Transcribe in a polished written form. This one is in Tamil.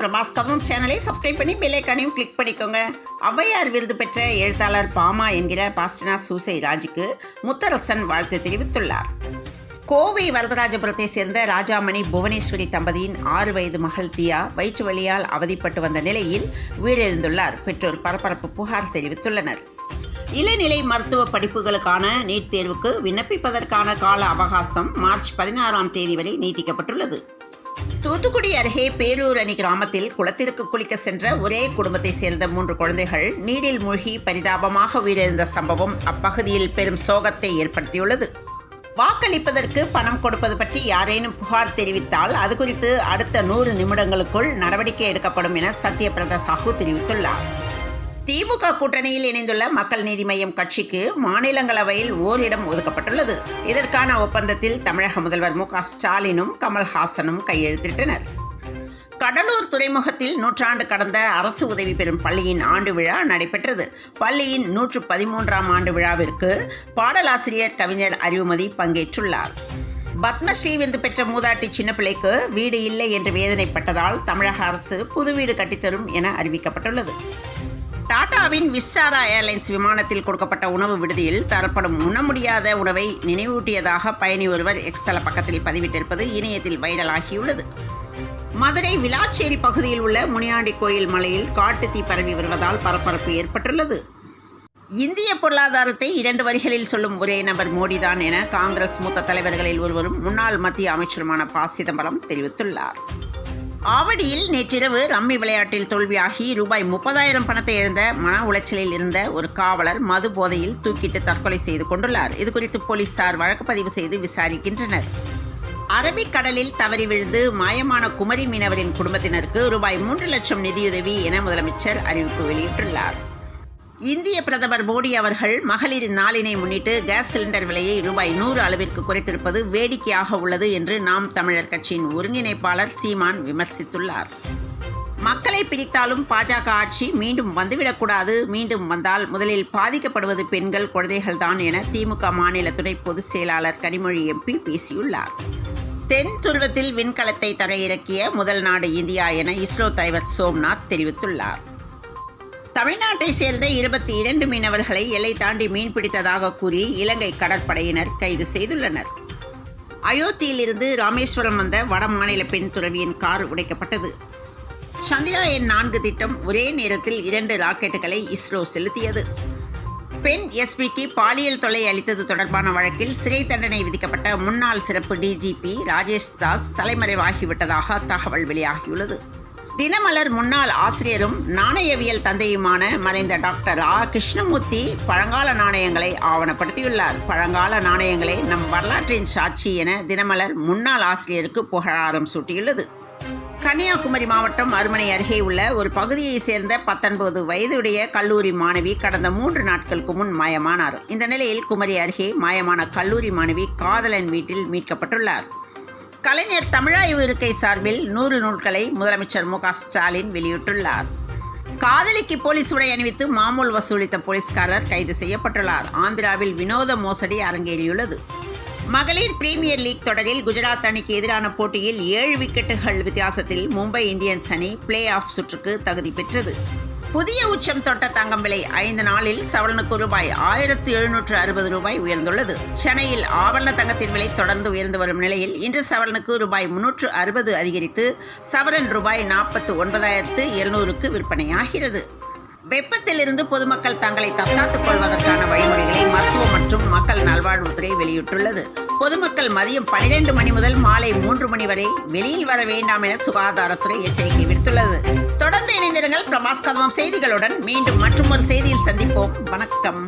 பிரபாஸ் கவனம் சேனலை சப்ஸ்கிரைப் பண்ணி பெல் ஐகானையும் கிளிக் பண்ணிக்கோங்க. ஔவையார் விருது பெற்ற எழுத்தாளர் பாமா என்கிற பாஸ்டனா சூசை ராஜுக்கு முத்தரசன் வாழ்த்து தெரிவித்துள்ளார். கோவை வரதராஜபுரத்தை சேர்ந்த ராஜாமணி புவனேஸ்வரி தம்பதியின் 6 வயது மகள் தியா வயிற்று வலியால் அவதிப்பட்டு வந்த நிலையில் உயிரிழந்துள்ளார். பெற்றோர் பரபரப்பு புகார் தெரிவித்துள்ளனர். இளநிலை மருத்துவ படிப்புகளுக்கான நீட் தேர்வுக்கு விண்ணப்பிப்பதற்கான கால அவகாசம் மார்ச் 16ஆம் தேதி வரை நீட்டிக்கப்பட்டுள்ளது. தூத்துக்குடி அருகே பேரூர் அணி கிராமத்தில் குளத்திற்கு குளிக்க சென்ற ஒரே குடும்பத்தை சேர்ந்த 3 குழந்தைகள் நீரில் மூழ்கி பரிதாபமாக உயிரிழந்த சம்பவம் அப்பகுதியில் பெரும் சோகத்தை ஏற்படுத்தியுள்ளது. வாக்களிப்பதற்கு பணம் கொடுப்பது பற்றி யாரேனும் புகார் தெரிவித்தால் அது குறித்து அடுத்த 100 நிமிடங்களுக்குள் நடவடிக்கை எடுக்கப்படும் என சத்யபிரதா சாஹூ தெரிவித்துள்ளார். திமுக கூட்டணியில் இணைந்துள்ள மக்கள் நீதி மய்யம் கட்சிக்கு மாநிலங்களவையில் ஓரிடம் ஒதுக்கப்பட்டுள்ளது. இதற்கான ஒப்பந்தத்தில் தமிழக முதல்வர் மு.க. ஸ்டாலினும் கமல்ஹாசனும் கையெழுத்திட்டனர். கடலூர் துறைமுகத்தில் 100 ஆண்டு கடந்த அரசு உதவி பெறும் பள்ளியின் ஆண்டு விழா நடைபெற்றது. பள்ளியின் 113ஆம் ஆண்டு விழாவிற்கு பாடலாசிரியர் கவிஞர் அறிவுமதி பங்கேற்றுள்ளார். பத்மஸ்ரீ விருது பெற்ற மூதாட்டி சின்னப்பிள்ளைக்கு வீடு இல்லை என்று வேதனைப்பட்டதால் தமிழக அரசு புது வீடு கட்டித்தரும் என அறிவிக்கப்பட்டுள்ளது. டாடாவின் விஸ்டாரா ஏர்லைன்ஸ் விமானத்தில் கொடுக்கப்பட்ட உணவு விடுதியில் தரப்படும் உண்ண முடியாத உணவை நினைவூட்டியதாக பயணி ஒருவர் எக்ஸ் தள பக்கத்தில் பதிவிட்டிருப்பது இணையத்தில் வைரலாகியுள்ளது. மதுரை விளாச்சேரி பகுதியில் உள்ள முனியாண்டி கோயில் மலையில் காட்டுத்தீ பரவி வருவதால் பரபரப்பு ஏற்பட்டுள்ளது. இந்திய பொருளாதாரத்தை 2 வரிகளில் சொல்லும் ஒரே நபர் மோடிதான் என காங்கிரஸ் மூத்த தலைவர்களில் ஒருவரும் முன்னாள் மத்திய அமைச்சருமான ப. சிதம்பரம் தெரிவித்துள்ளார். ஆவடியில் நேற்றிரவு ரம்மி விளையாட்டில் தோல்வியாகி ரூபாய் 30,000 பணத்தை இழந்த மன உளைச்சலில் இருந்த ஒரு காவலர் மது போதையில் தூக்கிட்டு தற்கொலை செய்து கொண்டுள்ளார். இதுகுறித்து போலீசார் வழக்கு பதிவு செய்து விசாரிக்கின்றனர். அரபிக்கடலில் தவறி விழுந்து மாயமான குமரி மீனவரின் குடும்பத்தினருக்கு ரூபாய் 3 லட்சம் நிதியுதவி என முதலமைச்சர் அறிவிப்பு வெளியிட்டுள்ளார். இந்திய பிரதமர் மோடி அவர்கள் மகளிர் நாளினை முன்னிட்டு கேஸ் சிலிண்டர் விலையை ரூபாய் 100 அளவிற்கு குறைத்திருப்பது வேடிக்கையாக உள்ளது என்று நாம் தமிழர் கட்சியின் ஒருங்கிணைப்பாளர் சீமான் விமர்சித்துள்ளார். மக்களை பிரித்தாலும் பாஜக ஆட்சி மீண்டும் வந்துவிடக்கூடாது. மீண்டும் வந்தால் முதலில் பாதிக்கப்படுவது பெண்கள், குழந்தைகள் தான் என திமுக மாநில துணை பொதுச் செயலாளர் கனிமொழி MP பேசியுள்ளார். தென் துருவத்தில் விண்கலத்தை தரையிறக்கிய முதல் நாடு இந்தியா என இஸ்ரோ தலைவர் சோம்நாத் தெரிவித்துள்ளார். தமிழ்நாட்டை சேர்ந்த 22 மீனவர்களை எல்லை தாண்டி மீன் பிடித்ததாக கூறி இலங்கை கடற்படையினர் கைது செய்துள்ளனர். அயோத்தியிலிருந்து ராமேஸ்வரம் வந்த வட மாநில பெண் துறவியின் கார் உடைக்கப்பட்டது. சந்திரயான் 4 திட்டம் ஒரே நேரத்தில் 2 ராக்கெட்டுகளை இஸ்ரோ செலுத்தியது. பெண் SP-க்கு பாலியல் தொல்லை அளித்தது தொடர்பான வழக்கில் சிறை தண்டனை விதிக்கப்பட்ட முன்னாள் சிறப்பு DGP ராஜேஷ் தாஸ் தலைமறைவாகிவிட்டதாக தகவல் வெளியாகியுள்ளது. தினமலர் முன்னாள் ஆசிரியரும் நாணயவியல் தந்தையுமான மறைந்த டாக்டர் கிருஷ்ணமூர்த்தி பழங்கால நாணயங்களை ஆவணப்படுத்தியுள்ளார். பழங்கால நாணயங்களே நம் வரலாற்றின் சாட்சி என தினமலர் முன்னாள் ஆசிரியருக்கு புகழாரம் சூட்டியுள்ளது. கன்னியாகுமரி மாவட்டம் அருமனை அருகே உள்ள ஒரு பகுதியை சேர்ந்த 19 வயதுடைய கல்லூரி மாணவி கடந்த 3 நாட்களுக்கு முன் மாயமானார். இந்த நிலையில் குமரி அருகே மாயமான கல்லூரி மாணவி காதலன் வீட்டில் மீட்கப்பட்டுள்ளார். கலைஞர் தமிழாய்வு இருக்கை சார்பில் 100 நூல்களை முதலமைச்சர் மு.க. ஸ்டாலின் வெளியிட்டுள்ளார். காதலிக்கு போலீஸ் உடை அணிவித்து மாமூல் வசூலித்த போலீஸ்காரர் கைது செய்யப்பட்டுள்ளார். ஆந்திராவில் வினோத மோசடி அரங்கேறியுள்ளது. மகளிர் பிரீமியர் லீக் தொடரில் குஜராத் அணிக்கு எதிரான போட்டியில் 7 விக்கெட்டுகள் வித்தியாசத்தில் மும்பை இந்தியன்ஸ் அணி பிளே ஆஃப் சுற்றுக்கு தகுதி பெற்றது. புதிய உச்சம் தொட்ட தங்கம் விலை 5 நாளில் சவரனுக்கு ரூபாய் 1,760 உயர்ந்துள்ளது. சென்னையில் ஆபரண தங்கத்தின் விலை தொடர்ந்து உயர்ந்து வரும் நிலையில் இன்று சவரனுக்கு ரூபாய் 360 அதிகரித்து சவரன் ரூபாய் 49,200க்கு விற்பனையாகிறது. வெப்பத்திலிருந்து பொதுமக்கள் தங்களை தற்காத்துக் கொள்வதற்கான வழிமுறைகளை மருத்துவம் மற்றும் மக்கள் நல்வாழ்வுத்துறை வெளியிட்டுள்ளது. பொதுமக்கள் மதியம் 12 மணி முதல் மாலை 3 மணி வரை வெளியில் வர வேண்டாம் என சுகாதாரத்துறை எச்சரிக்கை விடுத்துள்ளது. தொடர்ந்து இணைந்திருங்கள் பிரபாஸ் கதவம் செய்திகளுடன். மீண்டும் மற்றொரு செய்தியில் சந்திப்போம். வணக்கம்.